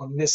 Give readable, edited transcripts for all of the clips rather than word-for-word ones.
19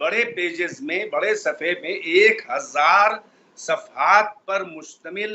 بڑے پیجز میں، بڑے صفحے میں 1000 صفحات پر مشتمل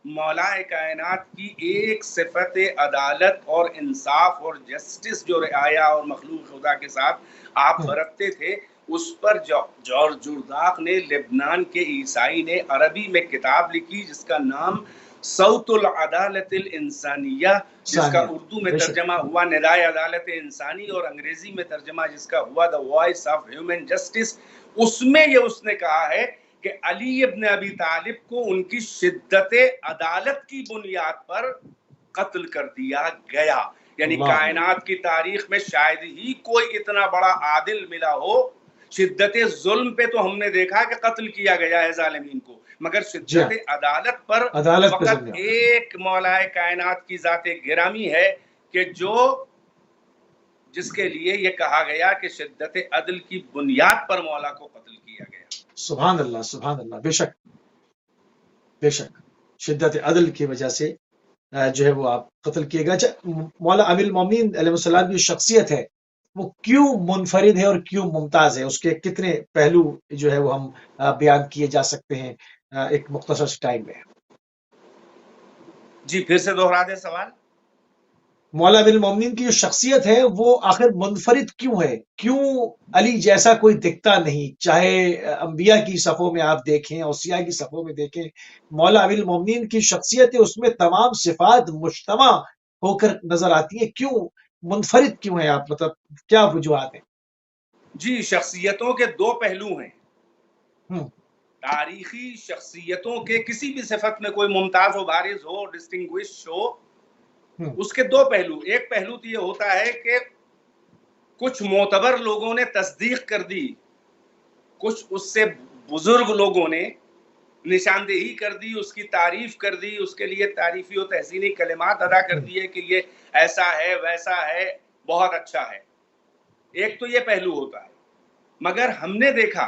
مولا کائنات کی ایک صفت عدالت اور انصاف اور جسٹس جو رعایا اور مخلوق خدا کے ساتھ آپ برتتے تھے، اس پر جارج جرداق نے، لبنان کے عیسائی نے عربی میں کتاب لکھی جس کا نام صوت العدالت الانسانیہ، جس کا اردو میں ترجمہ ہوا ندائے عدالت انسانی، اور انگریزی میں ترجمہ جس کا ہوا the voice of human justice. اس میں یہ اس نے کہا ہے کہ علی ابن ابی طالب کو ان کی شدت عدالت کی بنیاد پر قتل کر دیا گیا، یعنی کائنات کی تاریخ میں شاید ہی کوئی اتنا بڑا عادل ملا ہو۔ شدت ظلم پہ تو ہم نے دیکھا کہ قتل کیا گیا ہے ظالمین کو، مگر شدت عدالت پر فقط ایک مولا کائنات کی ذات گرامی ہے کہ جس کے لیے یہ کہا گیا کہ شدت عدل کی بنیاد پر مولا کو قتل کیا گیا۔ سبحان اللہ، سبحان اللہ، بے شک بے شک شدت عدل کی وجہ سے جو ہے وہ آپ قتل کیے گئے۔ مولا امیر المومنین علیہ السلام کی شخصیت ہے وہ کیوں منفرد ہے اور کیوں ممتاز ہے؟ اس کے کتنے پہلو جو ہے وہ ہم بیان کیے جا سکتے ہیں ایک مختصر ٹائم میں؟ جی پھر سے دوہرا دیں سوال۔ مولا امیر المومنین کی جو شخصیت ہے وہ آخر منفرد کیوں ہے؟ کیوں علی جیسا کوئی دکھتا نہیں؟ چاہے انبیاء کی صفوں میں آپ دیکھیں، اوصیاء کی صفوں میں دیکھیں، مولا امیر المومنین کی شخصیت ہے اس میں تمام صفات مجتمع ہو کر نظر آتی ہیں، کیوں منفرد کیوں ہیں آپ؟ مطلب کیا وجوہات ہیں؟ جی شخصیتوں کے دو پہلو ہیں۔ تاریخی شخصیتوں کے کسی بھی صفت میں کوئی ممتاز و بارز ہو، ڈسٹنگوش ہو، اس کے دو پہلو۔ ایک پہلو تو یہ ہوتا ہے کہ کچھ معتبر لوگوں نے تصدیق کر دی، کچھ اس سے بزرگ لوگوں نے نشاندہی کر دی، اس کی تعریف کر دی، اس کے لیے تعریفی و تحسینی کلمات ادا کر دیے کہ یہ ایسا ہے، ویسا ہے، بہت اچھا ہے۔ ایک تو یہ پہلو ہوتا ہے، مگر ہم نے دیکھا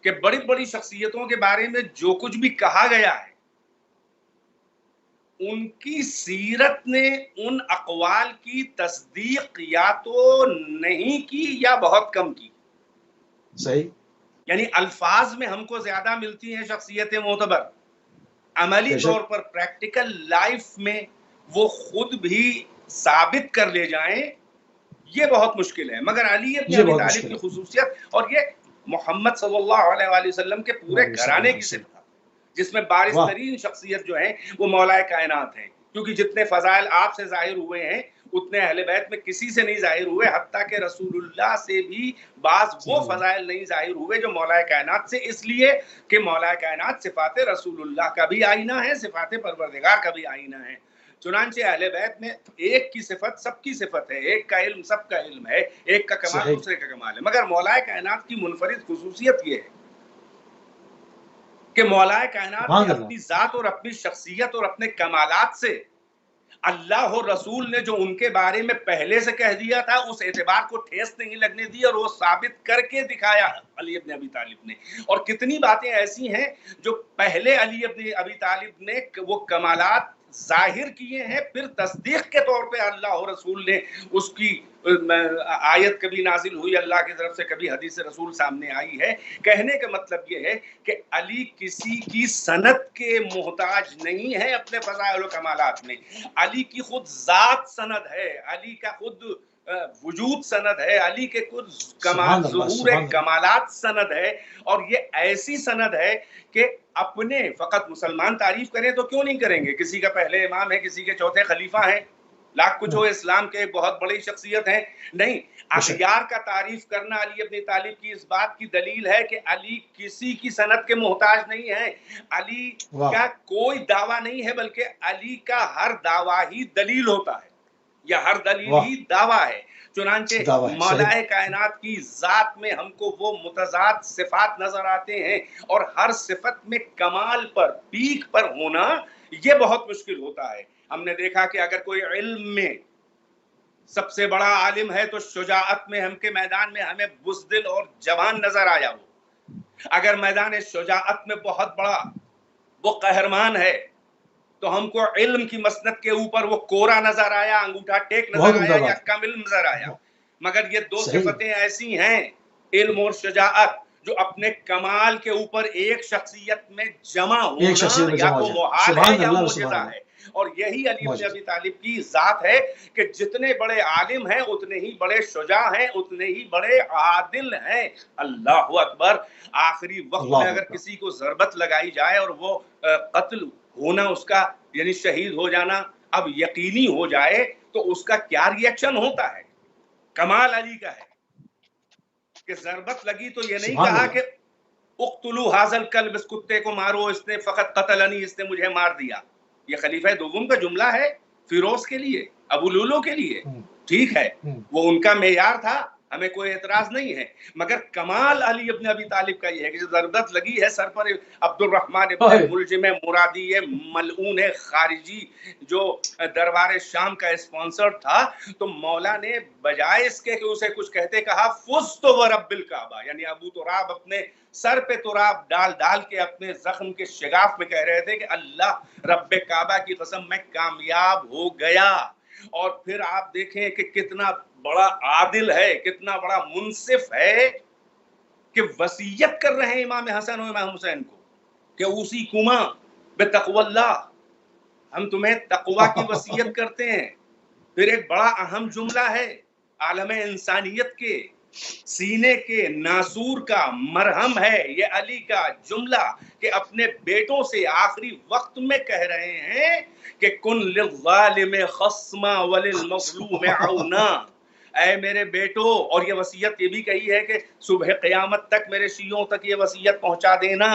کہ بڑی بڑی شخصیتوں کے بارے میں جو کچھ بھی کہا گیا ہے، ان کی سیرت نے ان اقوال کی تصدیق یا تو نہیں کی یا بہت کم کی۔ صحیح، یعنی الفاظ میں ہم کو زیادہ ملتی ہیں شخصیت معتبر، عملی طور پر پریکٹیکل لائف میں وہ خود بھی ثابت کر لے جائیں یہ بہت مشکل ہے۔ مگر علی ابن ابی طالب کی خصوصیت، اور یہ محمد صلی اللہ علیہ وآلہ وسلم کے پورے گھرانے کی صفت، جس میں بارز ترین شخصیت جو ہیں وہ مولا کائنات ہیں، کیونکہ جتنے فضائل آپ سے ظاہر ہوئے ہیں اتنے اہل بیت میں کسی سے نہیں ظاہر ہوئے، حتیٰ کہ رسول اللہ سے بھی بعض وہ فضائل نہیں ظاہر ہوئے جو مولا کائنات سے، اس لیے کہ مولا کائنات صفات رسول اللہ کا بھی آئینہ ہے، صفات پروردگار کا بھی آئینہ ہے۔ چنانچہ اہل بیت میں ایک کی صفت سب کی صفت ہے، ایک کا علم سب کا علم ہے، ایک کا کمال دوسرے کا کمال ہے، مگر مولا کائنات کی منفرد خصوصیت یہ ہے کہ مولا کائنات نے اپنی ذات اور اپنی شخصیت اور اپنے کمالات سے اللہ اور رسول نے جو ان کے بارے میں پہلے سے کہہ دیا تھا اس اعتبار کو ٹھیس نہیں لگنے دی، اور وہ ثابت کر کے دکھایا علی ابن ابی طالب نے۔ اور کتنی باتیں ایسی ہیں جو پہلے علی ابن ابی طالب نے وہ کمالات ظاہر کیے ہیں، پھر تصدیق کے طور پہ اللہ اور رسول نے اس کی آیت کبھی نازل ہوئی اللہ کی طرف سے، کبھی حدیث رسول سامنے آئی ہے۔ کہنے کا مطلب یہ ہے کہ علی کسی کی سند کے محتاج نہیں ہے اپنے فضائل و کمالات میں، علی کی خود ذات سند ہے، علی کا خود وجود سند ہے، علی کے خود ظہور کمالات سند ہے، اور یہ ایسی سند ہے کہ اپنے فقط مسلمان تعریف کریں تو کیوں نہیں کریں گے؟ کسی کا پہلے امام ہے، کسی کے چوتھے خلیفہ ہیں، لاکھ کچھ ہو، اسلام کے ایک بہت بڑی شخصیت ہیں، نہیں، اخیار کا تعریف کرنا علی ابن طالب کی اس بات کی دلیل ہے کہ علی کسی کی سند کے محتاج نہیں ہے، علی کا کوئی دعویٰ نہیں ہے، بلکہ علی کا ہر دعویٰ ہی دلیل ہوتا ہے، یا ہر دلیل ہی دعویٰ ہے۔ چنانچہ مولا کائنات کی ذات میں ہم کو وہ متضاد صفات نظر آتے ہیں، اور ہر صفت میں کمال پر، پیک پر ہونا یہ بہت مشکل ہوتا ہے۔ ہم نے دیکھا کہ اگر کوئی علم میں سب سے بڑا عالم ہے تو شجاعت میں ہم کے میدان میں ہمیں بزدل اور جوان نظر آیا، وہ اگر میدان شجاعت میں بہت بڑا وہ قہرمان ہے تو ہم کو علم کی مسند کے اوپر وہ کورا نظر آیا، انگوٹھا ٹیک نظر آیا، یا کم علم نظر آیا۔ مگر یہ دو صفتیں ایسی ہیں علم اور شجاعت جو اپنے کمال کے اوپر ایک شخصیت میں جمع ہونا یا تو محال ہے یا معجزہ ہے. اور یہی علی بن ابی طالب کی ذات ہے کہ جتنے بڑے عالم ہیں اتنے ہی بڑے شجاع ہیں، اتنے ہی بڑے عادل ہیں. اللہ اکبر. آخری وقت میں اگر کسی کو ضربت لگائی جائے اور وہ قتل ہونا اس کا یعنی شہید ہو جانا اب یقینی ہو جائے تو اس کا کیا ریئیکشن ہوتا ہے؟ کمال علی کا ہے کہ ضربت لگی تو یہ نہیں کہا کہ اقتلوا ھذا الکلب، اس کتے کو مارو، اس نے فقط قتلنی، اس نے مجھے مار دیا. یہ خلیفہ دوم کا جملہ ہے فیروز کے لیے، ابو لولو کے لیے. ٹھیک ہے وہ ان کا معیار تھا، ہمیں کوئی اعتراض نہیں ہے، مگر کمال علی ابن ابی طالب کا یہ ہے کہ ضربت لگی ہے سر پر عبد الرحمن ابن ملجم مرادی ملعون خارجی جو دربار شام کا اسپانسر تھا، تو مولا نے بجائے اس کے کہ اسے کچھ کہتے کہا فزت ورب الکعبہ، یعنی ابو تراب اپنے سر پہ تراب ڈال ڈال کے اپنے زخم کے شگاف میں کہہ رہے تھے کہ اللہ رب کعبہ کی قسم میں کامیاب ہو گیا. اور پھر آپ دیکھیں کہ کتنا بڑا عادل ہے، کتنا بڑا منصف ہے کہ وصیت کر رہے ہیں امام حسن و امام حسین کو کہ اسی کما بتقوی اللہ، ہم تمہیں تقوی کی وصیت کرتے ہیں. پھر ایک بڑا اہم جملہ ہے عالم انسانیت کے سینے کے ناسور کا مرہم ہے یہ علی کا جملہ کہ اپنے بیٹوں سے آخری وقت میں کہہ رہے ہیں کہ کن للظالم خصما وللمظلوم عونا. اے میرے بیٹو، اور یہ وصیت یہ بھی کہی ہے کہ صبح قیامت تک میرے شیعوں تک یہ وصیت پہنچا دینا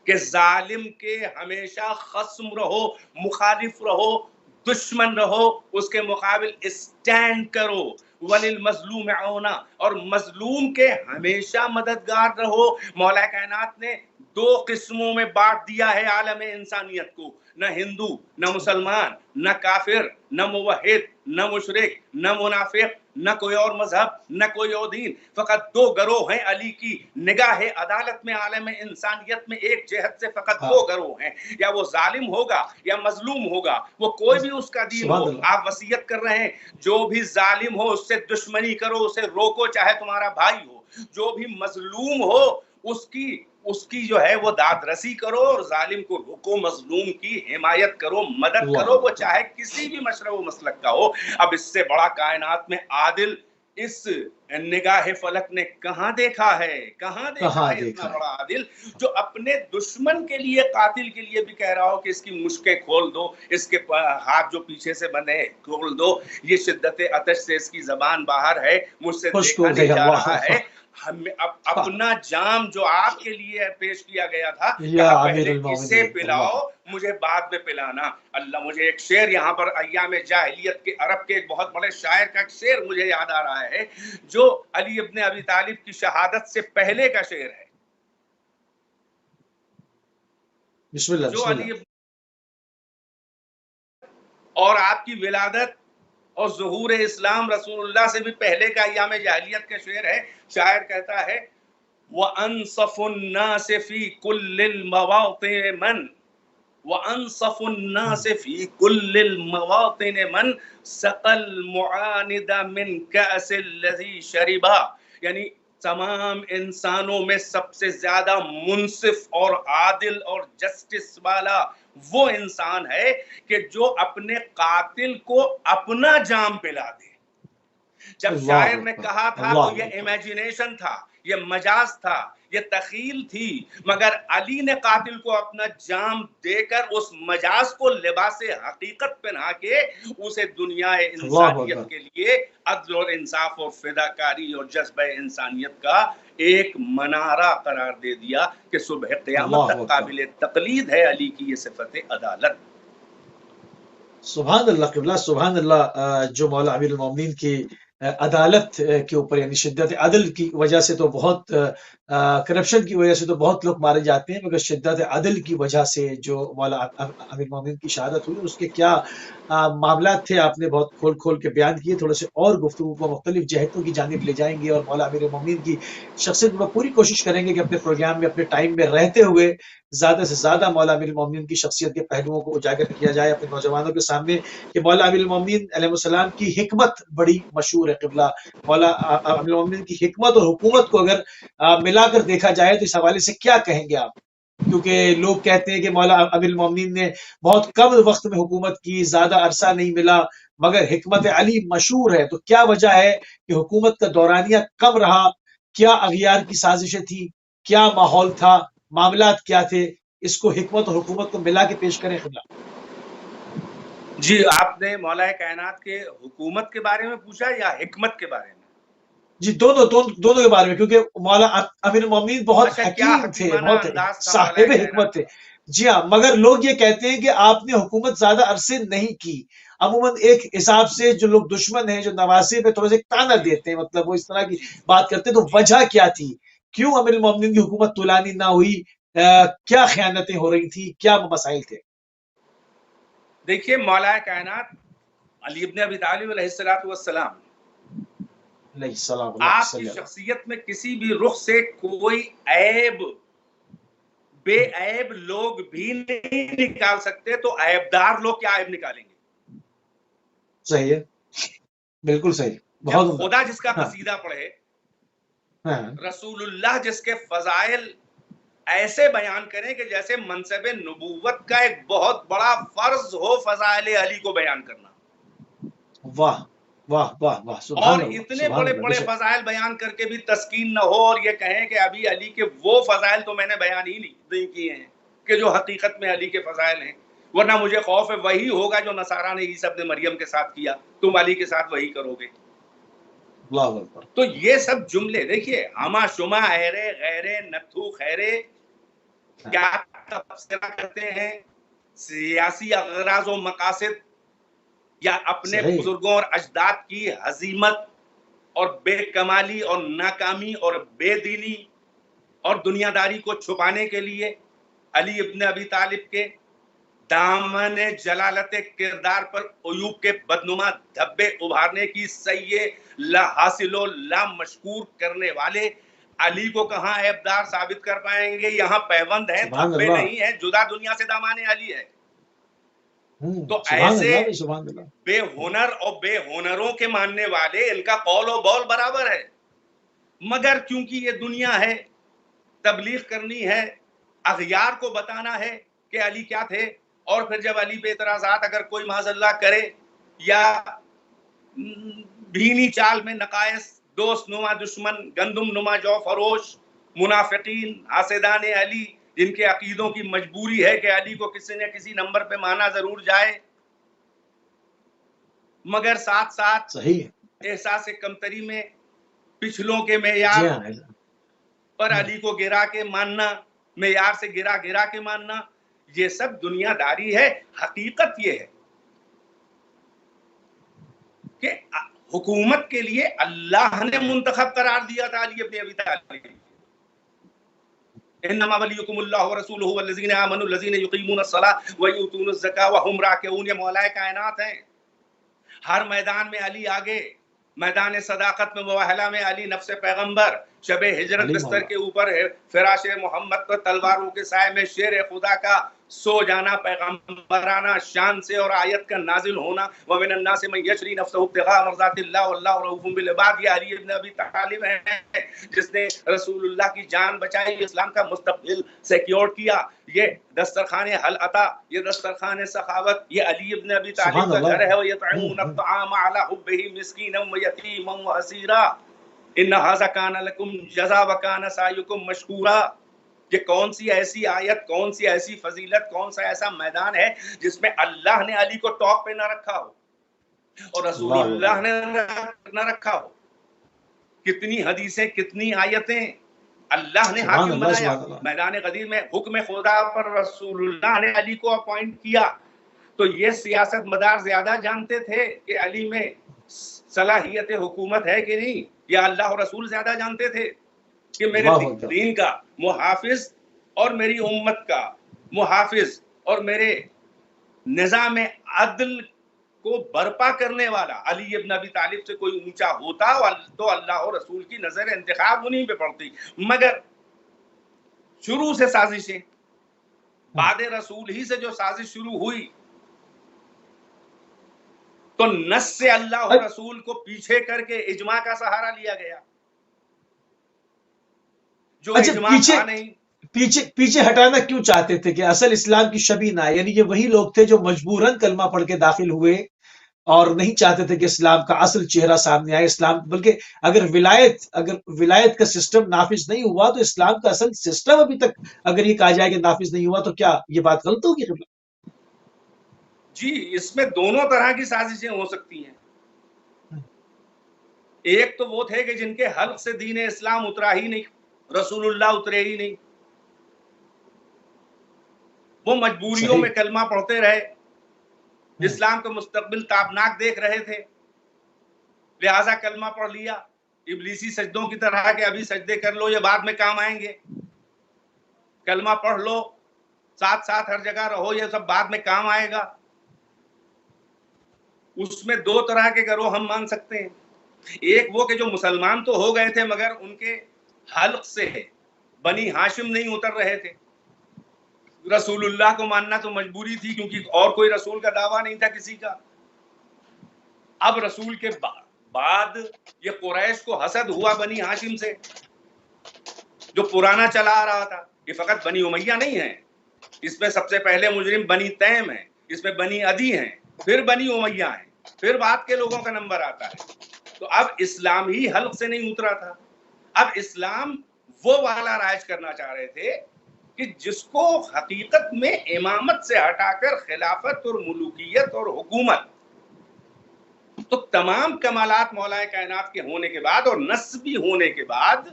کہ ظالم کے ہمیشہ خصم رہو، مخالف رہو، دشمن رہو، اس کے مقابل اسٹینڈ کرو. وللمظلوم عونا، اور مظلوم کے ہمیشہ مددگار رہو. مولا کائنات نے دو قسموں میں بانٹ دیا ہے عالم انسانیت کو، نہ ہندو نہ مسلمان نہ کافر نہ موحد نہ مشرک نہ منافق نہ کوئی اور مذہب نہ کوئی اور دین. فقط دو گروہ ہیں علی کی نگاہ عدالت میں عالم انسانیت میں، ایک جہت سے فقط دو گروہ ہیں، یا وہ ظالم ہوگا یا مظلوم ہوگا، وہ کوئی بھی اس کا دین ہو. آپ وصیت کر رہے ہیں جو بھی ظالم ہو اس سے دشمنی کرو، اسے روکو چاہے تمہارا بھائی ہو. جو بھی مظلوم ہو اس کی جو ہے وہ داد رسی کرو، اور ظالم کو روکو، مظلوم کی حمایت کرو، مدد کرو، وہ چاہے کسی بھی مشرب و مسلک کا ہو. اب اس سے بڑا کائنات میں عادل اس نگاہ فلک نے کہاں دیکھا ہے؟ کہاں دیکھا ہے اتنا بڑا عادل جو اپنے دشمن کے لیے، قاتل کے لیے بھی کہہ رہا ہو کہ اس کی مشکیں کھول دو، اس کے ہاتھ جو پیچھے سے بندھے کھول دو. یہ شدت عطش سے اس کی زبان باہر ہے، مجھ سے دیکھا نہیں جا رہا ہے. اپنا جام جو آپ کے لیے پیش کیا گیا تھا، پہلے اسے پلاؤ، مجھے بعد میں پلانا. اللہ، مجھے ایک شعر یہاں پر ایام جاہلیت کے عرب کے ایک بہت بڑے شاعر کا ایک شعر مجھے یاد آ رہا ہے جو علی ابن ابی طالب کی شہادت سے پہلے کا شعر ہے. بسم اللہ. جو علی اور آپ کی ولادت اور ظہور اسلام رسول اللہ سے بھی پہلے کا ایام جاہلیت کا شعر ہے. شاعر کہتا ہے وَأَنصَفُ النَّاسِ فِي كُلِّ الْمَوَاطِنِ مَنْ وَأَنصَفُ النَّاسِ فِي كُلِّ الْمَوَاطِنِ مَنْ سَقَى الْمُعَانِدَ مِنْ كَأْسِ الَّذِي شَرِبَا. یعنی تمام انسانوں میں سب سے زیادہ منصف اور عادل اور جسٹس والا وہ انسان ہے کہ جو اپنے قاتل کو اپنا جام پلا دے. جب شاعر نے کہا تھا تو یہ امیجنیشن تھا، یہ مجاز تھا، یہ تخیل تھی، مگر علی نے قاتل کو اپنا جام دے کر اس مجاز کو لباس حقیقت پہنا کے اسے دنیا انسانیت کے لیے عدل اور انصاف اور فداکاری اور جذبہ انسانیت کا ایک منارہ قرار دے دیا کہ صبح قیامت تک قابل تقلید ہے علی کی یہ صفت عدالت. سبحان اللہ قبلہ، سبحان اللہ. جو مولا امیر المومنین کی عدالت کے اوپر یعنی شدت عدل کی وجہ سے تو بہت کرپشن کی وجہ سے تو بہت لوگ مارے جاتے ہیں، مگر شدت عدل کی وجہ سے جو مولا امیر المومنین کی شہادت ہوئی اس کے کیا معاملات تھے آپ نے بہت کھول کھول کے بیان کیے. تھوڑے سے اور گفتگو کو مختلف جہتوں کی جانب لے جائیں گے اور مولا امیر المومنین کی شخصیت میں پوری کوشش کریں گے کہ اپنے پروگرام میں اپنے ٹائم میں رہتے ہوئے زیادہ سے زیادہ مولا امیر المومنین کی شخصیت کے پہلوؤں کو اجاگر کیا جائے اپنے نوجوانوں کے سامنے کہ مولا امیر المومنین علیہ السلام کی حکمت بڑی مشہور ہے قبلہ. مولا امیر المومنین کی حکمت اور حکومت کو اگر ملا کر دیکھا جائے تو اس حوالے سے کیا کہیں گے آپ؟ کیونکہ لوگ کہتے ہیں کہ مولا امیر المومنین نے بہت کم وقت میں حکومت کی، زیادہ عرصہ نہیں ملا، مگر حکمت علی مشہور ہے. تو کیا وجہ ہے کہ حکومت کا دورانیہ کم رہا؟ کیا اغیار کی سازشیں تھیں؟ کیا ماحول تھا؟ معاملات کیا تھے؟ اس کو حکمت اور حکومت کو ملا کے پیش کریں قبلہ. جی آپ نے مولا کائنات کے حکومت کے بارے میں پوچھا یا حکمت کے بارے میں؟ جی دونوں کے بارے میں، کیونکہ مولا امیر المومنین بہت اچھا، کیا حکیم تھے، حکیمانہ بہت انداز تھا مولا صاحب حکمت کائنات تھے. کا؟ جی ہاں، مگر لوگ یہ کہتے ہیں کہ آپ نے حکومت زیادہ عرصے نہیں کی. عموماً ایک حساب سے جو لوگ دشمن ہیں، جو نواسے پہ تھوڑا سا تانا جی دیتے ہیں، مطلب وہ اس طرح کی بات کرتے ہیں. تو جی وجہ کیا تھی؟ کیوں امیر المومنین کی حکومت طولانی نہ ہوئی؟ کیا خیانتیں ہو رہی تھی؟ کیا مسائل تھے؟ دیکھیے، مولا کائنات علی ابن ابی طالب علیہ السلام علیہ السلام، اللہ آپ کی صلی اللہ. شخصیت میں کسی بھی رخ سے کوئی عیب، بے عیب لوگ بھی نہیں نکال سکتے، تو عیبدار لوگ کیا عیب نکالیں گے؟ صحیح ہے، بالکل صحیح، جب بہت عمدہ. خدا جس کا ہاں قصیدہ پڑھے، ہاں رسول اللہ جس کے فضائل ایسے بیان کریں کہ جیسے منصب نبوت کا ایک بہت بڑا فرض ہو فضائل علی کو بیان کرنا، واہ واہ واہ واہ، اور سبحان اللہ اتنے سبحان بڑے اللہ، بے بڑے شک. فضائل بیان کر کے بھی تسکین نہ ہو، اور یہ کہیں کہ ابھی علی کے وہ فضائل تو میں نے بیان ہی نہیں کیے ہیں کہ جو حقیقت میں علی کے فضائل ہیں، ورنہ مجھے خوف ہے وہی ہوگا جو نصارہ نے عیسی ابن مریم کے ساتھ کیا، تم علی کے ساتھ وہی کرو گے. اللہ اکبر. تو یہ سب جملے دیکھیے، ہما شما ایرے غیرے نتھو خیرے، کیا تبصرہ کرتے ہیں سیاسی اغراض و مقاصد یا اپنے صحیح. بزرگوں اور اجداد کی ہزیمت اور بے کمالی اور ناکامی اور بے دینی اور دنیا داری کو چھپانے کے لیے علی ابن ابی طالب کے دامن جلالت کردار پر عیوب کے بدنما دھبے ابھارنے کی سعی لا حاصل و لا مشکور کرنے والے علی کو کہاں عیبدار ثابت کر پائیں گے؟ یہاں پیوند ہیں، سبحان دھبے اللہ. نہیں ہیں، جدا دنیا سے دامان علی ہے. تو سبحان ایسے اللہ سبحان اللہ. بے ہنر اور بے ہنروں کے ماننے والے، ان کا قول و بول برابر ہے، مگر کیونکہ یہ دنیا ہے، تبلیغ کرنی ہے، اغیار کو بتانا ہے کہ علی کیا تھے، اور پھر جب علی پہ اعتراضات اگر کوئی معاذ اللہ کرے یا بھینی چال میں نقائص، دوست نما دشمن، گندم نما جو فروش، منافقین، حاسدان علی، جن کے عقیدوں کی مجبوری ہے کہ علی کو کسی نہ کسی نمبر پہ مانا ضرور جائے، مگر ساتھ ساتھ صحیح ہے. احساس کمتری میں پچھلوں کے جی معیار ہاں. پر علی کو گرا کے ماننا، معیار سے گرا کے ماننا، یہ سب دنیا داری ہے. حقیقت یہ ہے کہ حکومت کے لیے اللہ نے منتخب قرار دیا تھا علی ابن ابی طالب. انما ولیکم اللہ ورسولہ والذین آمنوا الذین یقیمون الصلاۃ ویؤتون الزکاۃ وهم راکعون. یہ مولا کائنات ہیں. ہر میدان میں علی آگے، میدان صداقت میں مواہلہ میں علی نفس پیغمبر، شب ہجرت علی بستر مولا. کے اوپر فراش محمد پر تلواروں کے سائے میں شیر خدا کا سو جانا پیغمبرانہ شان سے، اور آیت کا نازل ہونا ومن الناس من یشری نفسہ ابتغاء مرضات اللہ واللہ رؤوف بالعباد. یہ علی ابن ابی طالب ہیں جس نے رسول اللہ کی جان بچائی، اسلام کا مستقبل سیکیور کیا. یہ دسترخوان حلعطا، یہ دسترخوان سخاوت، یہ علی ابن ابی طالب سبحان کا اللہ. گھر ہے. وَيَطْعِمُونَ الطَّعَامَ عَلَىٰ حُبِّهِ مِسْكِينًا وَيَتِيمًا وَأَسِيرًا إِنَّ هَٰذَا كَانَ لَكُمْ جَزَاءً وَكَانَ سَعْيُكُمْ مَشْكُورًا. یہ کون سی ایسی آیت، کون سی ایسی فضیلت، کون سا ایسا میدان ہے جس میں اللہ نے علی کو ٹاپ پہ نہ رکھا ہو اور رسول اللہ اللہ اکبر. نے نہ رکھا ہو؟ کتنی حدیثیں، کتنی آیتیں. اللہ نے سبحان حاکم اللہ بنایا، سبحان اللہ. میدان غدیر میں حکم خدا پر رسول اللہ نے علی کو اپوائنٹ کیا. تو یہ سیاست مدار زیادہ جانتے تھے کہ علی میں صلاحیت حکومت ہے کہ نہیں، یا اللہ اور رسول زیادہ جانتے تھے کہ میرے اللہ اکبر. دین کا محافظ اور میری امت کا محافظ اور میرے نظام عدل کو برپا کرنے والا علی ابن ابی طالب سے کوئی اونچا ہوتا تو اللہ اور رسول کی نظر انتخاب انہیں پہ پڑتی. مگر شروع سے سازشیں، بعد رسول ہی سے جو سازش شروع ہوئی تو نص سے اللہ اور رسول کو پیچھے کر کے اجماع کا سہارا لیا گیا جو اچھا اجماع تھا نہیں. پیچھے ہٹانا کیوں چاہتے تھے کہ اصل اسلام کی شبیہ نہ، یعنی یہ وہی لوگ تھے جو مجبوراً کلمہ پڑھ کے داخل ہوئے اور نہیں چاہتے تھے کہ اسلام کا اصل چہرہ سامنے آئے اسلام، بلکہ اگر ولایت کا سسٹم نافذ نہیں ہوا تو اسلام کا اصل سسٹم ابھی تک اگر یہ کہا جائے کہ نافذ نہیں ہوا تو کیا یہ بات غلط ہوگی؟ جی اس میں دونوں طرح کی سازشیں ہو سکتی ہیں. ایک تو وہ تھے کہ جن کے حلق سے دین اسلام اترا ہی نہیں، رسول اللہ اترے ہی نہیں، وہ مجبوریوں میں کلمہ پڑھتے رہے، اسلام کا مستقبل تابناک دیکھ رہے تھے، لہذا کلمہ پڑھ لیا ابلیسی سجدوں کی طرح کہ ابھی سجدے کر لو یہ بعد میں کام آئیں گے، کلمہ پڑھ لو ساتھ ساتھ ہر جگہ رہو یہ سب بعد میں کام آئے گا. اس میں دو طرح کے گروہ ہم مان سکتے ہیں. ایک وہ کہ جو مسلمان تو ہو گئے تھے مگر ان کے حلق سے بنی ہاشم نہیں اتر رہے تھے. رسول اللہ کو ماننا تو مجبوری تھی کیونکہ اور کوئی رسول کا دعویٰ نہیں تھا کسی کا. اب رسول کے بعد یہ قریش کو حسد ہوا بنی ہاشم سے جو پرانا چلا آ رہا تھا. یہ فقط بنی امیہ نہیں ہے، اس میں سب سے پہلے مجرم بنی تیم ہے، اس میں بنی عدی ہیں، پھر بنی امیہ ہیں، پھر بعد کے لوگوں کا نمبر آتا ہے. تو اب اسلام ہی حلق سے نہیں اترا تھا. اب اسلام وہ والا رائج کرنا چاہ رہے تھے کہ جس کو حقیقت میں امامت سے ہٹا کر خلافت اور ملوکیت اور حکومت، تو تمام کمالات مولائے کائنات کے ہونے کے بعد اور نسبی ہونے کے بعد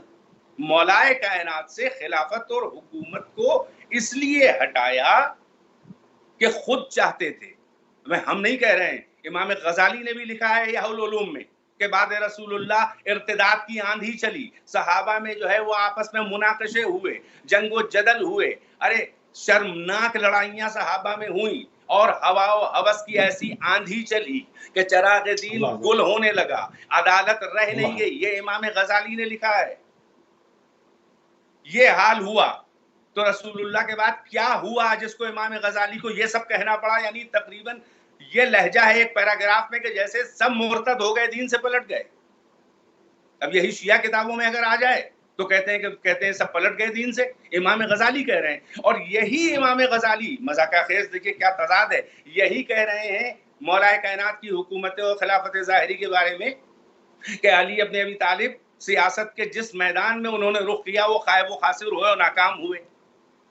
مولائے کائنات سے خلافت اور حکومت کو اس لیے ہٹایا کہ خود چاہتے تھے. ہم نہیں کہہ رہے ہیں، امام غزالی نے بھی لکھا ہے احیاء العلوم میں کہ بعد رسول اللہ ارتداد کی آندھی چلی، صحابہ میں جو ہے وہ آپس میں مناقشے ہوئے، جنگ و جدل ہوئے، ارے شرمناک لڑائیاں صحابہ میں ہوئیں اور ہوا و ہوس کی ایسی آندھی چلی کہ چراغ دین گل ہونے لگا، عدالت رہ نہیں گئی. یہ امام غزالی نے لکھا ہے. یہ حال ہوا تو رسول اللہ کے بعد کیا ہوا جس کو امام غزالی کو یہ سب کہنا پڑا؟ یعنی تقریباً یہ لہجہ ہے ایک پیراگراف میں کہ جیسے سب مرتد ہو گئے، دین سے پلٹ گئے. اب یہی شیعہ کتابوں میں اگر آ جائے تو کہتے ہیں سب پلٹ گئے دین سے. امام غزالی کہہ رہے ہیں، اور یہی امام غزالی مذاق خیز دیکھیے کیا تضاد ہے، یہی کہہ رہے ہیں مولائے کائنات کی حکومت و خلافت ظاہری کے بارے میں کہ علی ابن ابی طالب سیاست کے جس میدان میں انہوں نے رخ کیا وہ خائب و خاسر ہوئے اور ناکام ہوئے.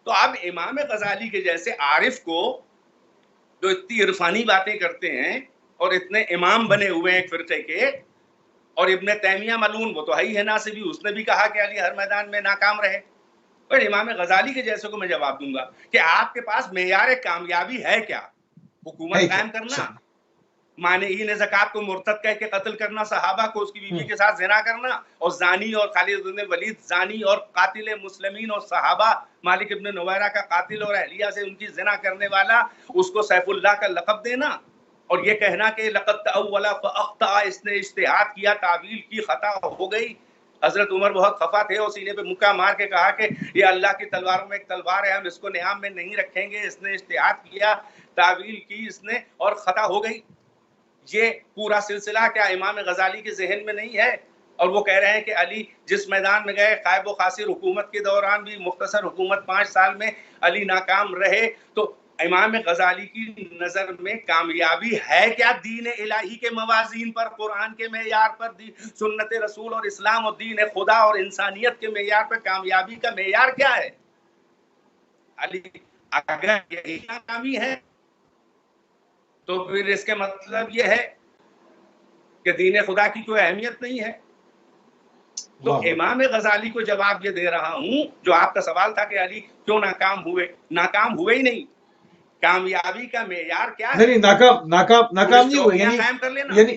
تو اب امام غزالی کے جیسے عارف کو جو اتنی عرفانی باتیں کرتے ہیں اور اتنے امام بنے ہوئے ہیں ایک فرقے کے، اور ابن تیمیہ ملعون وہ تو ہے ہی ہے ناصبی، اس نے بھی کہا کہ علی ہر میدان میں ناکام رہے. اور امام غزالی کے جیسے کو میں جواب دوں گا کہ آپ کے پاس معیار کامیابی ہے کیا؟ حکومت قائم کرنا، مانعین زکوٰۃ کو مرتد کہہ کے قتل کرنا، صحابہ کو اس کی بیوی کے ساتھ زنا کرنا، اور زانی اور خالد بن ولید زانی اور قاتل مسلمین اور صحابہ مالک ابن نویرہ کا قاتل اور اہلیہ سے ان کی زنا کرنے والا اس کو سیف اللہ کا لقب دینا، اور یہ کہنا کہ لقد تأول فاخطأ، اس نے اجتہاد کیا تعویل کی خطا ہو گئی. حضرت عمر بہت خفا تھے اور سینے پہ مکہ مار کے کہا کہ یہ اللہ کی تلواروں میں ایک تلوار ہے، ہم اس کو نیام میں نہیں رکھیں گے. اس نے اجتہاد کیا، تعویل کی اس نے اور خطا ہو گئی. یہ پورا سلسلہ کیا امام غزالی کے ذہن میں نہیں ہے؟ اور وہ کہہ رہے ہیں کہ علی جس میدان میں گئے، خائب و خاسر حکومت کے دوران بھی مختصر حکومت 5 سال میں علی ناکام رہے. تو امام غزالی کی نظر میں کامیابی ہے کیا دین الہی کے موازین پر، قرآن کے معیار پر، سنت رسول اور اسلام اور دین خدا اور انسانیت کے معیار پر کامیابی کا معیار کیا ہے؟ علی اگر یہی ناکامی ہے تو پھر اس کے مطلب یہ ہے کہ دین خدا کی کوئی اہمیت نہیں ہے. تو امام غزالی کو جواب یہ دے رہا ہوں جو آپ کا سوال تھا کہ علی کیوں ناکام ہوئے. ناکام ہوئے ہی نہیں. کامیابی کا معیار کیا ہے؟ نہیں، ناکام نہیں ہوئے. یعنی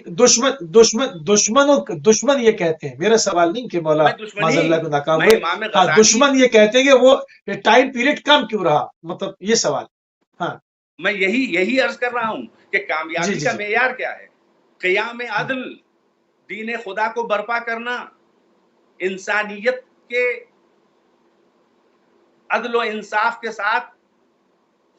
دشمن یہ کہتے ہیں، میرا سوال نہیں کہ مولا معاذ اللہ کو ناکام ہوئے، ہاں دشمن یہ کہتے ہیں کہ وہ ٹائم پیریڈ کم کیوں رہا، مطلب یہ سوال. ہاں میں یہی عرض کر رہا ہوں کہ کامیابی کا معیار کیا ہے؟ قیام عدل، دین خدا کو برپا کرنا، انسانیت کے عدل و انصاف کے ساتھ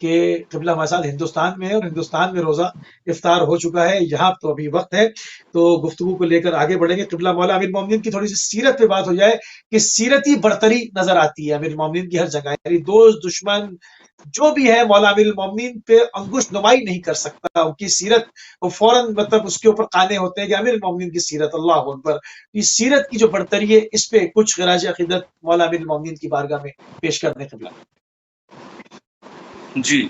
کہ قبلہ ہمارے ساتھ ہندوستان میں ہے اور ہندوستان میں روزہ افطار ہو چکا ہے. یہاں تو ابھی وقت ہے تو گفتگو کو لے کر آگے بڑھیں گے. قبلہ مولا امیر المومنین کی تھوڑی سی سیرت پہ بات ہو جائے کہ سیرتی برتری نظر آتی ہے امیر المومنین کی ہر جگہ. یعنی دوست دشمن جو بھی ہے مولا امیر المومنین پہ انگشت نمائی نہیں کر سکتا. ان کی سیرت وہ فوراً مطلب اس کے اوپر قانے ہوتے ہیں کہ امیر المومنین کی سیرت. اللہ اکبر. اس سیرت کی جو برتری ہے اس پہ کچھ خراج عقیدت مولا امیر المومنین کی بارگاہ میں پیش کر دیں قبلہ. جی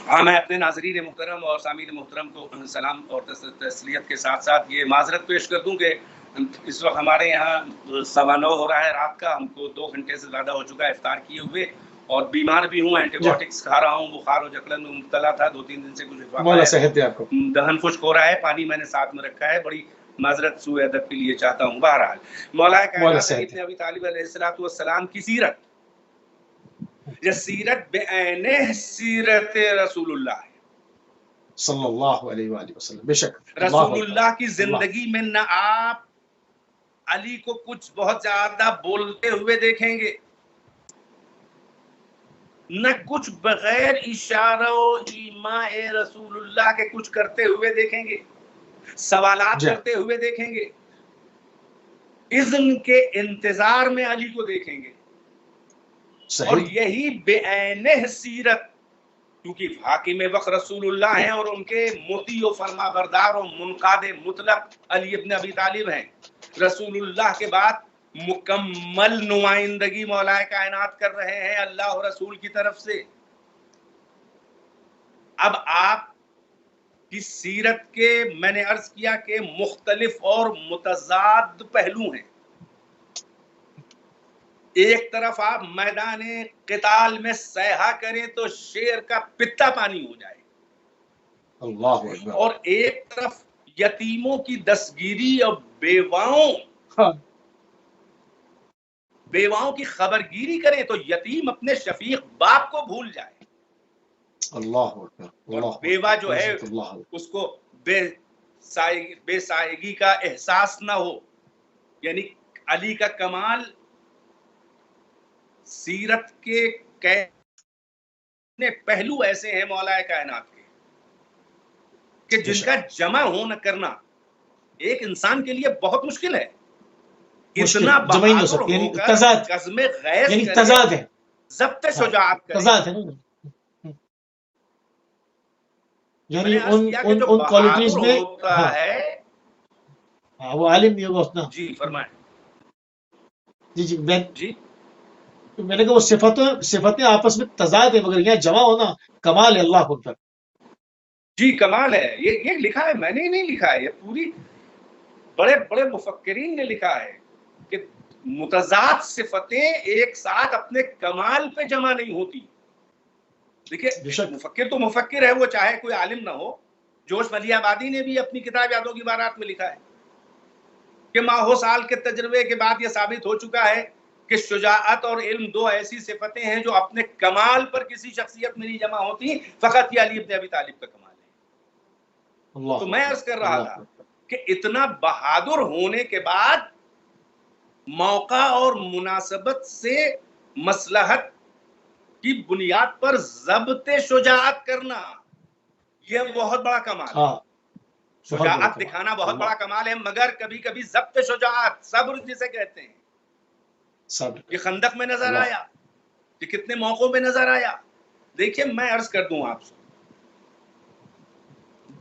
ہاں، میں اپنے ناظرین محترم اور سامعین محترم کو سلام اور تسلیت کے ساتھ ساتھ یہ معذرت پیش کر دوں کہ اس وقت ہمارے یہاں 9:15 ہو رہا ہے رات کا. ہم کو 2 گھنٹے سے زیادہ ہو چکا ہے افطار کیے ہوئے اور بیمار بھی ہوں. اینٹی بایوٹکس کھا رہا ہوں. بخار و جکڑن میں مبتلا تھا. 2-3 دن سے کچھ مولا صحت دے آپ کو. دہن خشک ہو رہا ہے. پانی میں نے ساتھ میں رکھا ہے. بڑی معذرت سوء ادب کے لیے چاہتا ہوں. بہرحال مولا کائنات علی ابن ابی طالب علیہ السلام کی سیرت یہ سیرت بعینہ سیرت رسول اللہ ہے صلی اللہ علیہ وآلہ وسلم. بے شک رسول اللہ کی زندگی میں نہ آپ علی کو کچھ بہت زیادہ بولتے ہوئے دیکھیں گے، نہ کچھ بغیر اشارہ و ایماء رسول اللہ کے کچھ کرتے ہوئے دیکھیں گے، سوالات کرتے ہوئے دیکھیں گے، اذن کے انتظار میں علی کو دیکھیں گے. اور یہی بعینہ سیرت، کیونکہ حاکم وقت رسول اللہ ہیں اور ان کے مطیع و فرما بردار و منقاد مطلق علی ابن ابی طالب ہیں. رسول اللہ کے بعد مکمل نمائندگی مولا کائنات کر رہے ہیں اللہ اور رسول کی طرف سے. اب آپ کی سیرت کے میں نے عرض کیا کہ مختلف اور متضاد پہلو ہیں. ایک طرف آپ میدان قتال میں سیحا کریں تو شیر کا پتا پانی ہو جائے، اللہ، اور ایک طرف یتیموں کی دستگیری اور بیواؤں کی خبرگیری کریں تو یتیم اپنے شفیق باپ کو بھول جائے. اللہ اور بیوہ جو ہے اس کو بے سائگی کا احساس نہ ہو. یعنی علی کا کمال سیرت کے پہلو ایسے ہیں مولا کائنات کے کہ جن کا جمع ہونا کرنا ایک انسان کے لیے بہت مشکل ہے. اتنا بہادر ہو کر قزم غیظ کرے، ضبط شجاعت کرے. یعنی ان کوالٹیز میں ہوتا ہے وہ عالم نہیں ہوگا اتنا. جی فرمائیں. جی میں نے کہا وہ صفتیں آپس میں تضاد ہے مگر یہاں جمع ہونا کمال ہے. اللہ اکبر. جی کمال ہے. یہ لکھا ہے، میں نے نہیں لکھا ہے، یہ پوری بڑے بڑے مفکرین نے لکھا ہے کہ متضاد صفتیں ایک ساتھ اپنے کمال پہ جمع نہیں ہوتی. دیکھیے مفکر تو مفکر ہے، وہ چاہے کوئی عالم نہ ہو. جوش ملی آبادی نے بھی اپنی کتاب یادوں کی بارات میں لکھا ہے کہ ماہو سال کے تجربے کے بعد یہ ثابت ہو چکا ہے کہ شجاعت اور علم دو ایسی صفتیں ہیں جو اپنے کمال پر کسی شخصیت میں نہیں جمع ہوتی، فقط یہ علی ابن ابی طالب کا کمال ہے. تو میں عرض کر رہا تھا کہ اتنا بہادر ہونے کے بعد موقع اور مناسبت سے مصلحت کی بنیاد پر ضبط شجاعت کرنا یہ بہت بڑا کمال ہے. شجاعت دکھانا بہت بڑا کمال ہے، مگر کبھی کبھی ضبط شجاعت، صبر جسے کہتے ہیں، یہ خندق میں نظر آیا، یہ کتنے موقعوں میں نظر آیا. دیکھیے میں عرض کر دوں آپ سے،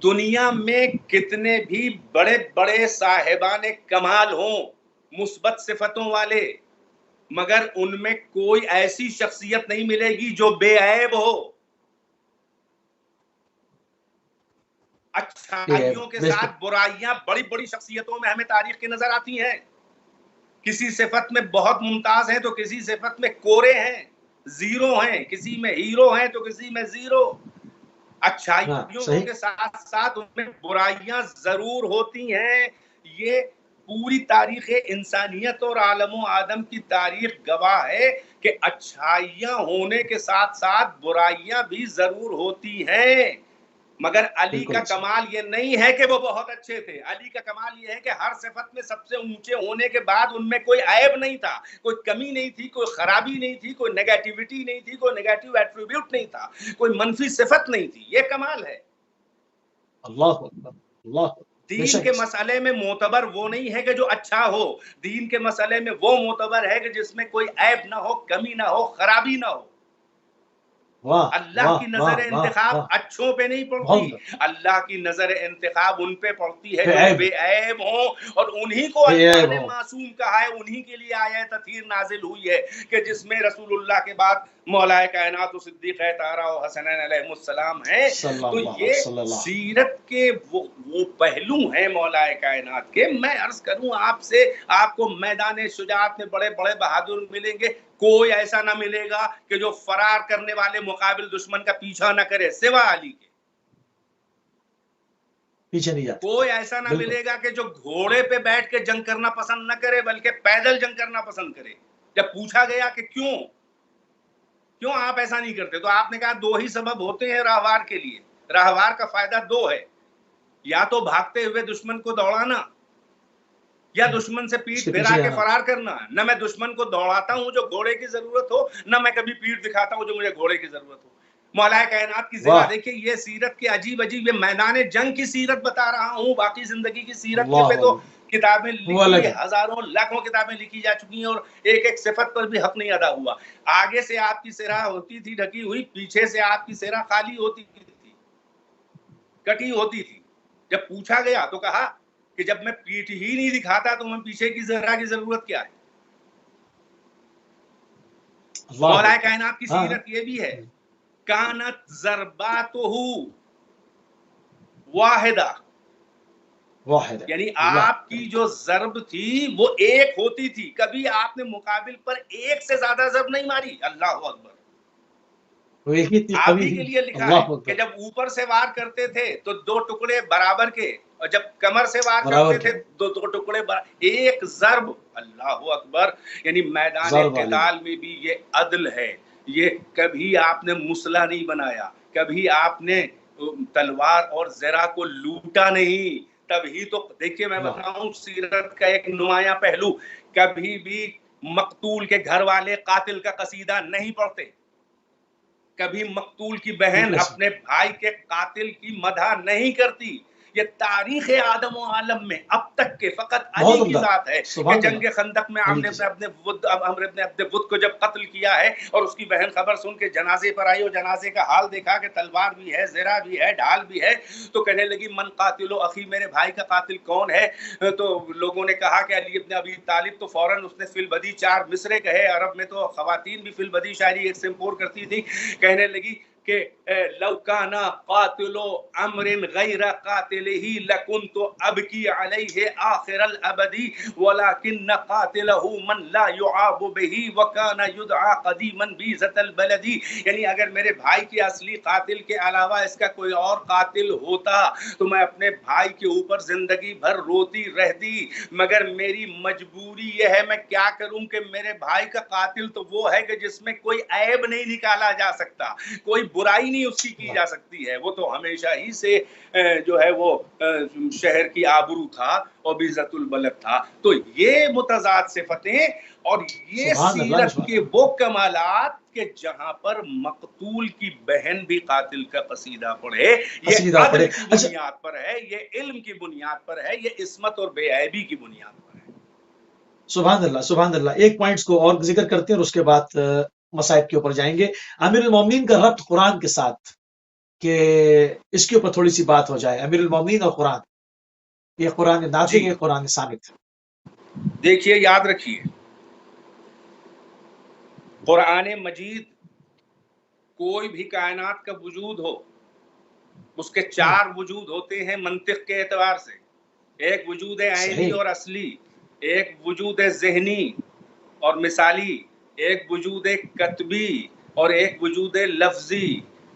دنیا میں کتنے بھی بڑے بڑے صاحبان کمال ہوں مثبت صفتوں والے، مگر ان میں کوئی ایسی شخصیت نہیں ملے گی جو بے عیب ہو. اچھائیوں کے ساتھ برائیاں بڑی بڑی شخصیتوں میں ہمیں تاریخ کی نظر آتی ہیں. کسی صفت میں بہت ممتاز ہیں تو کسی صفت میں کورے ہیں، زیرو ہیں، کسی میں ہیرو ہیں تو کسی میں زیرو. اچھائیوں کے ساتھ ساتھ ان میں برائیاں ضرور ہوتی ہیں. یہ پوری تاریخ انسانیت اور عالم و آدم کی تاریخ گواہ ہے کہ اچھائیاں ہونے کے ساتھ ساتھ برائیاں بھی ضرور ہوتی ہیں. مگر علی کا بالکل صحیح. کمال یہ نہیں ہے کہ وہ بہت اچھے تھے. علی کا کمال یہ ہے کہ ہر صفت میں سب سے اونچے ہونے کے بعد ان میں کوئی عیب نہیں تھا, کوئی کمی نہیں تھی, کوئی خرابی نہیں تھی, کوئی نیگیٹیوٹی نہیں تھی, کوئی نیگیٹو ایٹریبیوٹ نہیں تھا, کوئی منفی صفت نہیں تھی. یہ کمال ہے. اللہ اکبر, اللہ اکبر. بے دین شک. کے مسئلے میں معتبر وہ نہیں ہے کہ جو اچھا ہو, دین کے مسئلے میں وہ معتبر ہے کہ جس میں کوئی عیب نہ ہو, کمی نہ ہو, خرابی نہ ہو. واہ اللہ واہ کی واہ نظر واہ انتخاب واہ, اچھوں پہ نہیں بہت پڑتی, عمدہ. اللہ کی نظر انتخاب ان پہ پڑتی ہے بے جو عیب, بے عیب ہوں, اور انہی کو بے اللہ عیب نے ہو. معصوم کہا ہے. انہی کے لیے آیت تطہیر نازل ہوئی ہے کہ جس میں رسول اللہ کے بعد مولا کائنات و صدیق طاہرہ و حسنین علیہ السلام ہیں. صلی تو اللہ یہ صلی اللہ. سیرت کے وہ پہلو ہیں مولا کائنات کے. میں عرض کروں آپ سے, آپ کو میدان شجاعت میں بڑے بڑے بہادر ملیں گے, کوئی ایسا نہ ملے گا کہ جو فرار کرنے والے مقابل دشمن کا پیچھا نہ کرے سوا علی کے. پیچھے نہیں جاتے. کوئی ایسا نہ بالکل. ملے گا کہ جو گھوڑے پہ بیٹھ کے جنگ کرنا پسند نہ کرے بلکہ پیدل جنگ کرنا پسند کرے. جب پوچھا گیا کہ کیوں آپ ایسا نہیں کرتے, تو آپ نے کہا دو ہی سبب ہوتے ہیں راہوار کے لیے. راہوار کا فائدہ دو ہے, یا تو بھاگتے ہوئے دشمن کو دوڑانا, یا دشمن سے اس پیٹھ کے پھیرا پیچھے کے جانا. فرار کرنا. نہ میں دشمن کو دوڑاتا ہوں جو گھوڑے کی ضرورت ہو, نہ میں کبھی پیٹھ دکھاتا ہوں جو مجھے گھوڑے کی ضرورت ہو. مولا کائنات کی ذرا واہ, دیکھیں, یہ سیرت کے عجیب عجیب, یہ میدان جنگ کی سیرت بتا رہا ہوں. باقی زندگی کی سیرت کے اللہ پہ تو اکبر, کتابیں وہ لکھی, الگ ہے. ہزاروں لاکھوں کتابیں لکھی جا چکی ہیں, اور ایک ایک صفت پر بھی حق نہیں ادا ہوا. آگے سے آپ کی سرہ ہوتی تھی ڈھکی ہوئی, پیچھے سے آپ کی سرہ خالی ہوتی تھی, کٹی ہوتی تھی. جب پوچھا گیا تو کہا کہ جب میں پیٹھ ہی نہیں دکھاتا تو میں پیچھے کی زہرا کی ضرورت کیا ہے. اللہ مولا اکبر. کائنات کی ہاں, سیرت یہ بھی ہے, کانت ضرباتہ واحدہ, واحد ہے. یعنی اللہ آپ کی جو ضرب تھی وہ ایک ہوتی تھی, کبھی آپ نے مقابل پر ایک سے زیادہ ضرب نہیں ماری. اللہ اکبر. وہ ایک ہی تھی, آپ کبھی ہی کے تھی. لیے لکھا ہے اللہ کہ اکبر. جب اوپر سے وار کرتے تھے تو دو ٹکڑے برابر کے, اور جب کمر سے وار کرتے برابر تھے کے دو ٹکڑے ایک ضرب. اللہ اکبر. یعنی میدان ضرب والی. قتال میں بھی یہ عدل ہے. یہ کبھی آپ نے مسلح نہیں بنایا, کبھی آپ نے تلوار اور زرہ کو لوٹا نہیں. تبھی تو دیکھیے میں اللہ. بتاؤں سیرت کا ایک نمایاں پہلو, کبھی بھی مقتول کے گھر والے قاتل کا قصیدہ نہیں پڑھتے, کبھی مقتول کی بہن بالکل صحیح. اپنے بھائی کے قاتل کی مدح نہیں کرتی. یہ تاریخ آدم و عالم میں اب تک کے فقط علی بہت کی عمدہ. ذات ہے کہ سبحان جنگ اللہ. خندق میں علی عمر کی ذات. ابن عبد ود کو جب قتل کیا ہے اور اس کی بہن خبر سن کے جنازے پر آئی اور جنازے کا حال دیکھا کہ تلوار بھی ہے, زرہ بھی ہے, ڈھال بھی ہے, تو کہنے لگی من قاتل و اخی, میرے بھائی کا قاتل کون ہے. تو لوگوں نے کہا کہ علی ابن ابی طالب. تو فوراً اس نے فی البدی 4 مصرے کہے. عرب میں تو خواتین بھی فی البدی شاعری ایک سمپور کرتی تھی. کہنے لگی کہ لو کان قاتل امر غیر قاتلہ لکنت ابکی علیہ آخر الابدی ولکن قاتلہ من لا یعاب بہ وکان یدعا قدیما بیزت البلدی. یعنی اگر میرے بھائی کے اصلی قاتل کے علاوہ اس کا کوئی اور قاتل ہوتا تو میں اپنے بھائی کے اوپر زندگی بھر روتی رہتی, مگر میری مجبوری یہ ہے, میں کیا کروں کہ میرے بھائی کا قاتل تو وہ ہے کہ جس میں کوئی عیب نہیں نکالا جا سکتا, کوئی برائی نہیں اس کی جا سکتی ہے. وہ تو ہمیشہ ہی سے جو ہے وہ شہر کی آبرو تھا اور بیزت البلد تھا. تو یہ متضاد صفتیں اور یہ سبحان اللہ. سیرت کے وہ کمالات کہ جہاں پر مقتول کی بہن بھی قاتل کا قصیدہ پڑھے, یہ قصیدہ عدل پڑھے. کی اچھا, بنیاد پر ہے, یہ علم کی بنیاد پر ہے, یہ عصمت اور بے عیبی کی بنیاد پر ہے. سبحان اللہ, سبحان اللہ. ایک پوائنٹس کو اور ذکر کرتے ہیں اور اس کے بعد مصائب کے اوپر جائیں گے. امیر المومنین کا ربط قرآن کے ساتھ, کہ اس کے اوپر تھوڑی سی بات ہو جائے. امیر المومنین اور قرآن, یہ قرآن ناطق, یہ قرآن ثابت. دیکھیے یاد رکھیے, قرآن مجید کوئی بھی کائنات کا وجود ہو, اس کے 4 وجود ہوتے ہیں منطق کے اعتبار سے. ایک وجود عینی صحیح. اور اصلی, ایک وجود ذہنی اور مثالی, ایک وجود کتبی اور ایک وجود لفظی.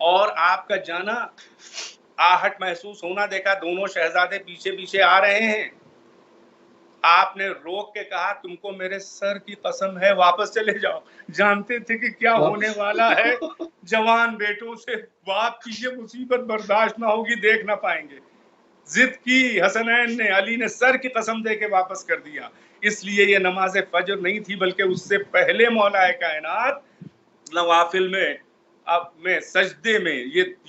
اور آپ کا جانا، آہٹ محسوس ہونا دیکھا، دونوں شہزادے پیچھے پیچھے آ رہے ہیں. آپ نے روک کے کہا تم کو میرے سر کی قسم ہے واپس چلے جاؤ. جانتے تھے کہ کیا ہونے والا ہے. جوان بیٹوں سے باپ کی یہ مصیبت برداشت نہ ہوگی، دیکھ نہ پائیں گے. ضد کی حسنین نے، علی نے سر کی قسم دے کے واپس کر دیا. اس لیے یہ نماز فجر نہیں تھی، بلکہ اس سے پہلے مولا کائنات نوافل میں سجدے میں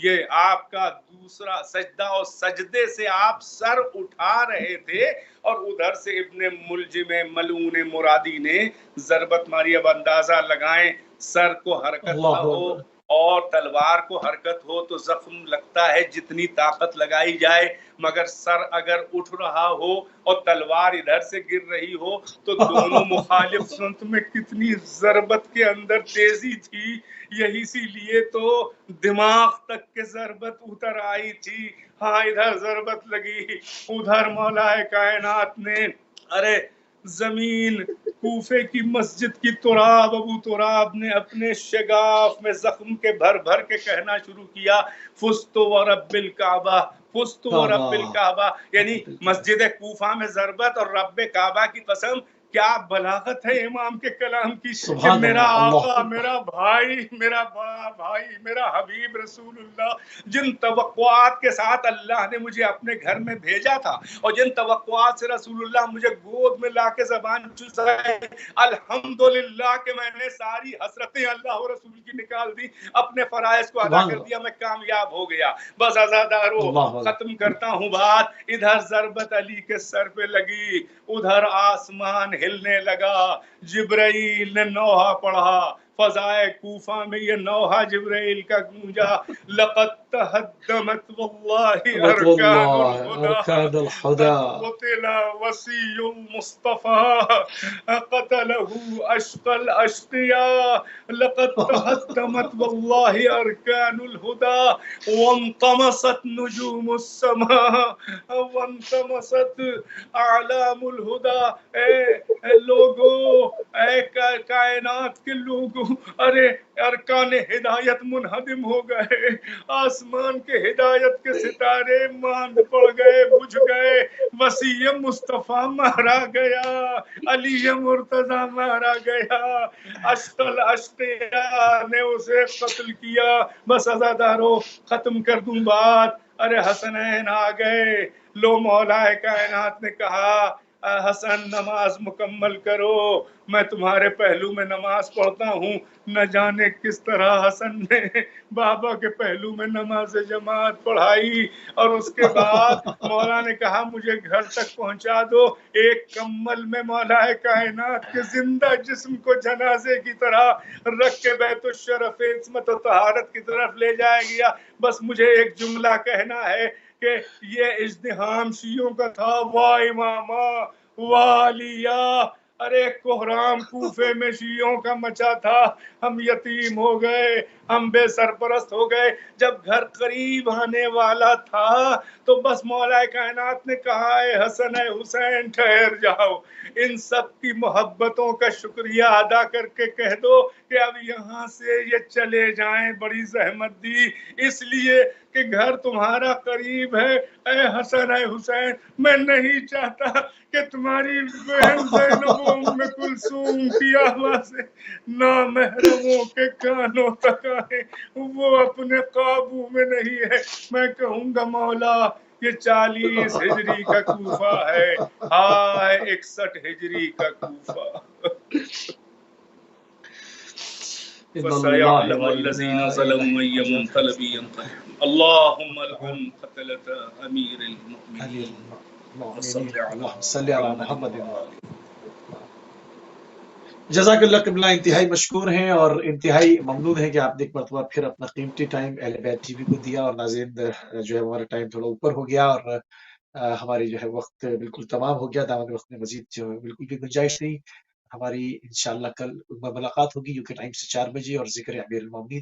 یہ آپ کا دوسرا سجدہ، اور سجدے سے آپ سر اٹھا رہے تھے، اور ادھر سے ابن ملجم ملعون مرادی نے ضربت ماری. اب اندازہ لگائیں، سر کو حرکت نہ اللہ ہو اکبر. اور تلوار کو حرکت ہو تو زخم لگتا ہے جتنی طاقت لگائی جائے، مگر سر اگر اٹھ رہا ہو اور تلوار ادھر سے گر رہی ہو تو دونوں مخالف سمت میں کتنی ضربت کے اندر تیزی تھی. یہی سی لیے تو دماغ تک کے ضربت اتر آئی تھی. ہاں ادھر ضربت لگی، ادھر مولا کائنات نے ارے زمین کوفے کی مسجد کی تراب، ابو تراب نے اپنے شگاف میں زخم کے بھر بھر کے کہنا شروع کیا، فزت ورب الکعبہ، فزت ورب الکعبہ. یعنی مسجد کوفہ میں ضربت اور رب کعبہ کی قسم. کیا بلاغت ہے امام کے کلام کی کہ سبحان میرا اللہ. اللہ آقا، اکبر. میرا بھائی، میرا بھائی، میرا حبیب رسول اللہ، جن توقعات کے ساتھ اللہ نے مجھے اپنے گھر میں بھیجا تھا اور جن توقعات سے رسول اللہ مجھے گود میں لا کے زبان چسائے، الحمدللہ کہ میں نے ساری حسرتیں اللہ و رسول کی نکال دی، اپنے فرائض کو ادا سبحان کر اللہ. دیا، میں کامیاب ہو گیا. بس عزادارو اللہ اکبر. ختم کرتا ہوں بات. ادھر ضربت علی کے سر پہ لگی، ادھر آسمان ہلنے لگا. جبرائیل نے نوحہ پڑھا، فضائے کوفہ میں یہ نوحہ جبرائیل کا گونجا، لقد تہدمت واللہ ارکان والله الہدى، أركان قد الهدى. قتل وصی المصطفى، قتله اشقى الاشقیاء. لقد تهدمت والله ارکان الہدى وانطمست نجوم السماء وانطمست اعلام الہدى. اے لوگو، اے کائنات کے لوگوں، ارے ارکان ہدایت منہدم ہو گئے، آسمان کے ہدایت کے ستارے ماند پڑ گئے، بجھ گئے. وسیع مصطفیٰ مارا گیا، علی مرتضی مارا گیا، اشقل اشقیاء نے اسے قتل کیا. بس عزادارو ختم کر دوں بات. ارے حسنین آ گئے. لو مولا کائنات نے کہا حسن نماز مکمل کرو، میں تمہارے پہلو میں نماز پڑھتا ہوں. نہ جانے کس طرح حسن نے بابا کے پہلو میں نماز جماعت پڑھائی، اور اس کے بعد مولا نے کہا مجھے گھر تک پہنچا دو. ایک کمل میں مولا کائنات کے زندہ جسم کو جنازے کی طرح رکھ کے بیت الشرف عصمت و طہارت کی طرف لے جایا گیا. بس مجھے ایک جملہ کہنا ہے کہ یہ ازدحام شیعوں کا تھا، واہ امامہ واہ علیہ. ارے کوہرام کوفے میں شیعوں کا مچا تھا، ہم یتیم ہو گئے، ہم بے سرپرست ہو گئے. جب گھر قریب آنے والا تھا تو بس مولا کائنات نے کہا اے حسن اے حسین ٹھہر جاؤ، ان سب کی محبتوں کا شکریہ ادا کر کے کہہ دو کہ اب یہاں سے یہ چلے جائیں، بڑی زحمت دی اس لیے کہ گھر تمہارا قریب ہے. اے حسن اے حسین، میں نہیں چاہتا کہ تمہاری بہن زینب و ام کلثوم کی آوازیں نامحرموں کے کانوں تک آئے. وہ اپنے قابو میں نہیں ہے. میں کہوں گا مولا یہ 40 ہجری کا کوفہ ہے، ہائے 61 ہجری کا کوفہ. إن الله فسيعلم الذين وإنا ظلموا إليه أي راجعون. منقلب ينقلبون. اللهم العن قتلة أمير المؤمنين وصل المؤمنين. على اللهم صل على محمد محمد. وآله. جزاک اللہ قبلہ، انتہائی مشکور ہیں اور انتہائی ممنون ہیں کہ آپ نے ایک مرتبہ پھر اپنا قیمتی ٹائم اہل بیت ٹی وی کو دیا. اور ناظرین جو ہے ہمارا ٹائم تھوڑا اوپر ہو گیا اور ہماری جو ہے وقت بالکل تمام ہو گیا. دعوت وقت میں مزید جو ہے بالکل بھی گنجائش نہیں. ہماری انشاءاللہ کل ملاقات ہوگی یو کے ٹائم سے 4 بجے اور ذکر امیر المومنین